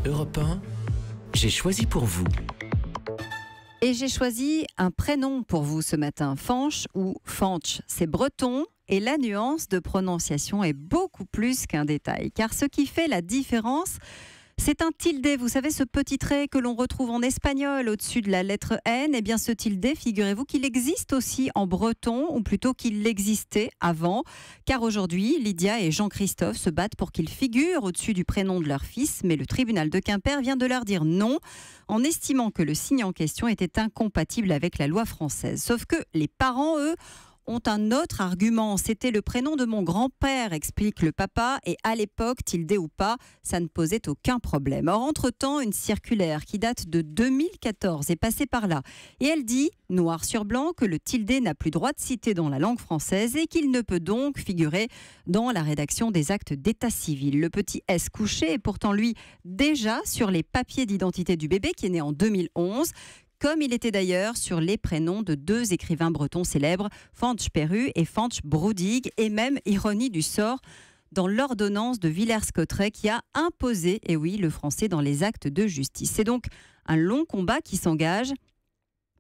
Europe 1, j'ai choisi pour vous. Et j'ai choisi un prénom pour vous ce matin, Fanch ou Fanch. C'est breton et la nuance de prononciation est beaucoup plus qu'un détail. Car ce qui fait la différence, c'est un tilde. Vous savez, ce petit trait que l'on retrouve en espagnol au-dessus de la lettre N. Eh bien, ce tilde, figurez-vous qu'il existe aussi en breton, ou plutôt qu'il existait avant. Car aujourd'hui, Lydia et Jean-Christophe se battent pour qu'il figure au-dessus du prénom de leur fils. Mais le tribunal de Quimper vient de leur dire non, en estimant que le signe en question était incompatible avec la loi française. Sauf que les parents, eux, ont un autre argument. C'était le prénom de mon grand-père, explique le papa, et à l'époque, tilde ou pas, ça ne posait aucun problème. Or, entre-temps, une circulaire qui date de 2014 est passée par là. Et elle dit, noir sur blanc, que le tilde n'a plus droit de citer dans la langue française et qu'il ne peut donc figurer dans la rédaction des actes d'état civil. Le petit S couché est pourtant, lui, déjà sur les papiers d'identité du bébé qui est né en 2011. Comme il était d'ailleurs sur les prénoms de deux écrivains bretons célèbres, Fanch Perru et Fanch Broudig, et même, ironie du sort, dans l'ordonnance de Villers-Cotterêts qui a imposé, et oui, le français dans les actes de justice. C'est donc un long combat qui s'engage,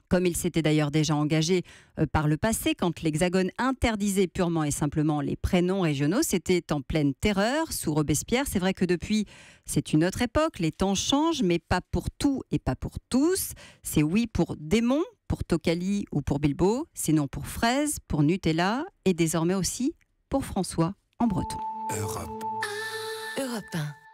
comme il s'était d'ailleurs déjà engagé par le passé, quand l'Hexagone interdisait purement et simplement les prénoms régionaux. C'était en pleine terreur, sous Robespierre. C'est vrai que depuis, c'est une autre époque. Les temps changent, mais pas pour tout et pas pour tous. C'est oui pour Démon, pour Tocali ou pour Bilbo. C'est non pour Fraise, pour Nutella et désormais aussi pour François en breton. Europe 1.